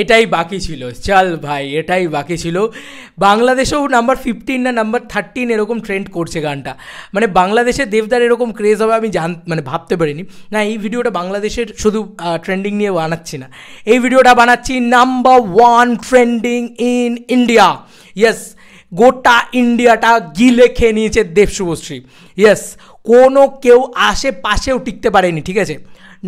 এটাই বাকি ছিল, চল ভাই এটাই বাকি ছিল। বাংলাদেশেও নাম্বার 15 না নাম্বার 13 এরকম ট্রেন্ড করছে গানটা। মানে বাংলাদেশে দেবদার এরকম ক্রেজ হবে আমি মানে ভাবতে পারিনি। না, এই ভিডিওটা বাংলাদেশের শুধু ট্রেন্ডিং নিয়ে বানাচ্ছি না, এই ভিডিওটা বানাচ্ছি number 1 trending in India. Yes, গোটা ইন্ডিয়াটা গিলে খেয়ে নিয়েছে দেব শুভশ্রী। ইয়েস, কোনো কেউ আশেপাশেও টিকতে পারেনি, ঠিক আছে।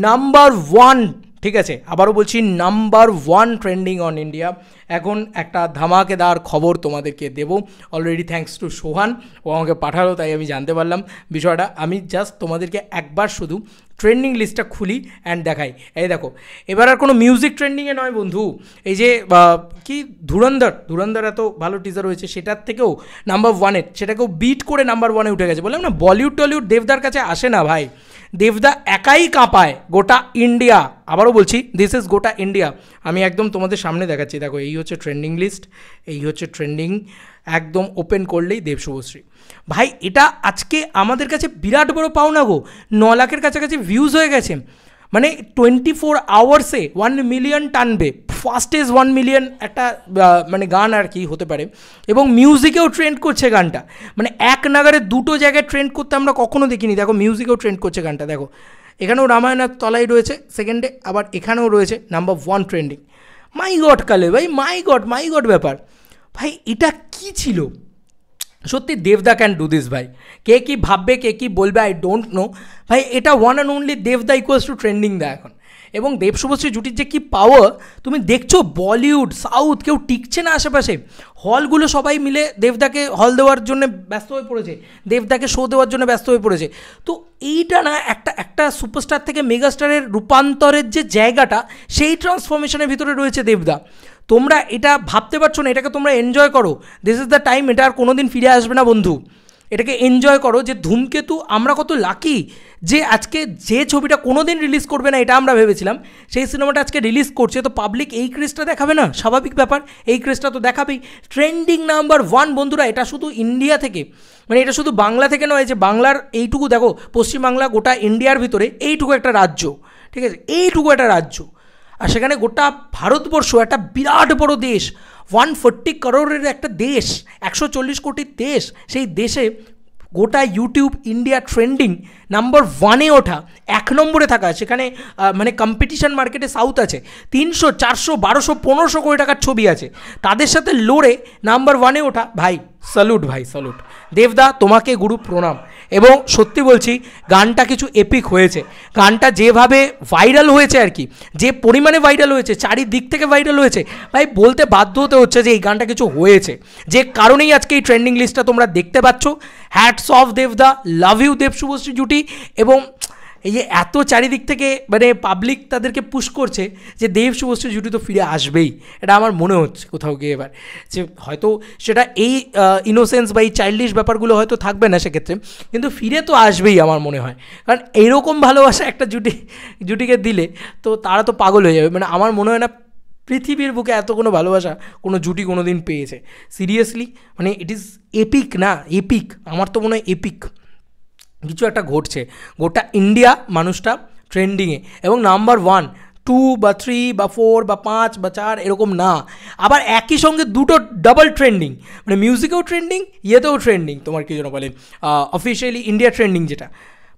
নাম্বার 1, ঠিক আছে, আবারও বলছি নাম্বার 1 ট্রেন্ডিং অন ইন্ডিয়া। এখন একটা ধামাকেদার খবর তোমাদেরকে দেব। অলরেডি থ্যাঙ্কস টু সোহান, ও আমাকে পাঠালো তাই আমি জানতে পারলাম বিষয়টা। আমি জাস্ট তোমাদেরকে একবার শুধু ট্রেন্ডিং লিস্টটা খুলি অ্যান্ড দেখাই। এই দেখো, এবার আর কোনো মিউজিক ট্রেন্ডিংয়ে নয় বন্ধু, এই যে কি ধুরন্ধর এত ভালো টিজার হয়েছে, সেটার থেকেও নাম্বার 1-এ সেটাকেও বিট করে নাম্বার 1-এ উঠে গেছে। বললাম না, বলিউড টলিউড দেবদার কাছে আসে না ভাই, দেবদা একাই কাঁপায় গোটা ইন্ডিয়া। আবারও বলছি, দিস ইজ গোটা ইন্ডিয়া। আমি একদম তোমাদের সামনে দেখাচ্ছি, দেখো এই হচ্ছে ট্রেন্ডিং লিস্ট, এই হচ্ছে ট্রেন্ডিং, একদম ওপেন করলেই দেব শুভশ্রী। ভাই এটা আজকে আমাদের কাছে বিরাট বড় পাওনা গো, 9 লাখের কাছাকাছি ভিউজ হয়ে গেছে। মানে 24 আওয়ার্সে 1 মিলিয়ন টানবে, ফাস্টেস্ট 1 মিলিয়ন একটা মানে গান আর কি হতে পারে। এবং মিউজিকেও ট্রেন্ড করছে গানটা, মানে এক নাগারে দুটো জায়গায় ট্রেন্ড করতে আমরা কখনো দেখিনি। দেখো মিউজিকেও ট্রেন্ড করছে গানটা, দেখো এখানেও রামায়ণের তলায় রয়েছে সেকেন্ডে, আবার এখানেও রয়েছে নাম্বার 1 ট্রেন্ডিং। মাই গড কালে ভাই, মাই গড ব্যাপার ভাই, এটা কি ছিল সত্যি। দেবদা ক্যান ডু দিস ভাই। কে কী ভাববে, কে কী বলবে, আই ডোন্ট নো ভাই। এটা ওয়ান অ্যান্ড অনলি দেবদা ইকুয়ালস টু ট্রেন্ডিং দা এখন। এবং দেব শুভশ্রী জুটির যে কী পাওয়ার তুমি দেখছো, বলিউড সাউথ কেউ টিকছে না আশেপাশে। হলগুলো সবাই মিলে দেবদাকে হল দেওয়ার জন্য ব্যস্ত হয়ে পড়েছে, দেবদাকে শো দেওয়ার জন্য ব্যস্ত হয়ে পড়েছে। তো এইটা না একটা সুপারস্টার থেকে মেগাস্টারের রূপান্তরের যে জায়গাটা, সেই ট্রান্সফরমেশনের ভিতরে রয়েছে দেবদা। তোমরা এটা ভাবতে পারছো না, এটাকে তোমরা এনজয় করো। দিস ইজ দ্য টাইম, এটা আর কোনো দিন ফিরে আসবে না বন্ধু। এটাকে এনজয় করো। যে ধূমকেতু, আমরা কত লাকি যে আজকে যে ছবিটা কোনো দিন রিলিজ করবে না এটা আমরা ভেবেছিলাম, সেই সিনেমাটা আজকে রিলিজ করছে। তো পাবলিক এই ক্রেজটা দেখাবে না, স্বাভাবিক ব্যাপার, এই ক্রেজটা তো দেখাবেই। ট্রেন্ডিং নাম্বার 1 বন্ধুরা, এটা শুধু ইন্ডিয়া থেকে, মানে এটা শুধু বাংলা থেকে নয়, যে বাংলার এইটুকু দেখো, পশ্চিমবাংলা গোটা ইন্ডিয়ার ভিতরে এইটুকু একটা রাজ্য, ঠিক আছে, এইটুকু একটা রাজ্য। আর সেখানে গোটা ভারতবর্ষ একটা বিরাট বড় দেশ, 140 করোড়ের একটা দেশ, 140 কোটির দেশ। সেই দেশে গোটা ইউটিউব ইন্ডিয়া ট্রেন্ডিং নাম্বার 1-এ ওঠা, 1 নম্বরে থাকা, সেখানে মানে কম্পিটিশন মার্কেটে সাউথ আছে, 300, 400, 1200, 1500 কোটি টাকার ছবি আছে, তাদের সাথে লড়ে নাম্বার 1-এ ওঠা, ভাই স্যালুট, ভাই স্যালুট। দেবদা তোমাকে গুরু প্রণাম। এবং সত্যি বলছি, গানটা কিছু এপিক হয়েছে। গানটা যেভাবে ভাইরাল হয়েছে আর কি, যে পরিমাণে ভাইরাল হয়েছে, চারিদিক থেকে ভাইরাল হয়েছে, ভাই বলতে বাধ্য হতে হচ্ছে যে এই গানটা কিছু হয়েছে, যে কারণেই আজকে এই ট্রেন্ডিং লিস্টটা তোমরা দেখতে পাচ্ছ। হ্যাটস অফ দেবদা, লাভ ইউ দেব শুভশ্রী জুটি। এবং এই যে এত চারিদিক থেকে মানে পাবলিক তাদেরকে পুশ করছে যে দেব শুভশ্রী জুটি তো ফিরে আসবেই, এটা আমার মনে হচ্ছে কোথাও গিয়ে এবার, যে হয়তো সেটা এই ইনোসেন্স বা এই চাইল্ডিশ ব্যাপারগুলো হয়তো থাকবে না সেক্ষেত্রে, কিন্তু ফিরে তো আসবেই আমার মনে হয়। কারণ এইরকম ভালোবাসা একটা জুটিকে দিলে তো তারা তো পাগল হয়ে যাবে। মানে আমার মনে হয় না পৃথিবীর বুকে এত কোনো ভালোবাসা কোনো জুটি কোনো দিন পেয়েছে, সিরিয়াসলি। মানে ইট ইজ এপিক, না এপিক, আমার তো মনে হয় এপিক কিছু একটা ঘটছে। গোটা ইন্ডিয়া মানুষটা ট্রেন্ডিংয়ে, এবং নাম্বার 1, 2 বা 3 বা 4 বা 5 বা 4 এরকম না, আবার একই সঙ্গে দুটো ডাবল ট্রেন্ডিং, মানে মিউজিকেও ট্রেন্ডিং, ইয়েতেও ট্রেন্ডিং, তোমার কী যেন বলে অফিসিয়ালি ইন্ডিয়া ট্রেন্ডিং যেটা।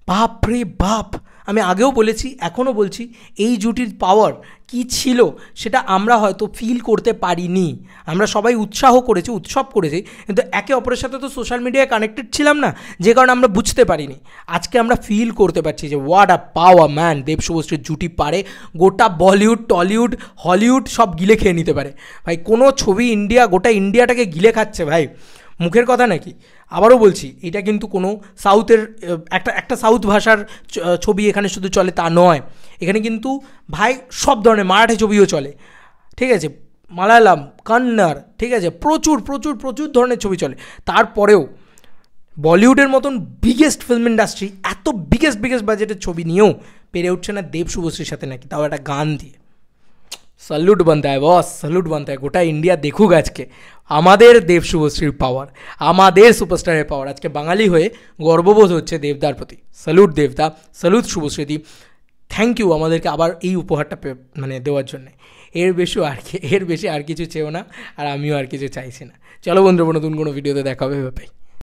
বাপ রে বাপ, আমি আগেও বলেছি, এখনও বলছি, এই জুটির পাওয়ার কী ছিল সেটা আমরা হয়তো ফিল করতে পারিনি। আমরা সবাই উৎসাহ করেছি, উৎসব করেছি, কিন্তু একে অপরের সাথে তো সোশ্যাল মিডিয়ায় কানেক্টেড ছিলাম না, যে কারণে আমরা বুঝতে পারিনি। আজকে আমরা ফিল করতে পারছি যে হোয়াট আ পাওয়ার ম্যান দেব শুভশ্রীর জুটি পারে গোটা বলিউড টলিউড হলিউড সব গিলে খেয়ে নিতে পারে। ভাই কোনো ছবি ইন্ডিয়া, গোটা ইন্ডিয়াটাকে গিলে খাচ্ছে ভাই, মুখের কথা নাকি। আবারও বলছি, এটা কিন্তু কোনো সাউথের একটা সাউথ ভাষার ছবি এখানে শুধু চলে তা নয়, এখানে কিন্তু ভাই সব ধরনের মারাঠি ছবিও চলে, ঠিক আছে, মালায়ালাম, কন্নড়, ঠিক আছে, প্রচুর প্রচুর প্রচুর ধরনের ছবি চলে। তারপরেও বলিউডের মতন বিগেস্ট ফিল্ম ইন্ডাস্ট্রি এত বিগেস্ট বাজেটের ছবি নিয়েও পেরে উঠছে না দেব শুভশ্রীর সাথে নাকি, তাও একটা গান দিয়ে। স্যালুট বানতা है বস, স্যালুট বানতা है। গোটা ইন্ডিয়া দেখুক আজকে আমাদের দেব শুভশ্রীর পাওয়ার, আমাদের সুপারস্টারের পাওয়ার। আজকে বাঙালি হয়ে গর্ববোধ হচ্ছে দেবদার প্রতি। স্যালুট দেবদা, স্যালুট শুভশ্রীদি। থ্যাংক ইউ আমাদেরকে আবার এই উপহারটা মানে দেওয়ার জন্যে। এর বেশি আর কিছু চেয়েও না, আর আমিও আর কিছু চাইছি না। চলো বন্ধুরা, নতুন কোনো ভিডিওতে দেখা হবে, বাই।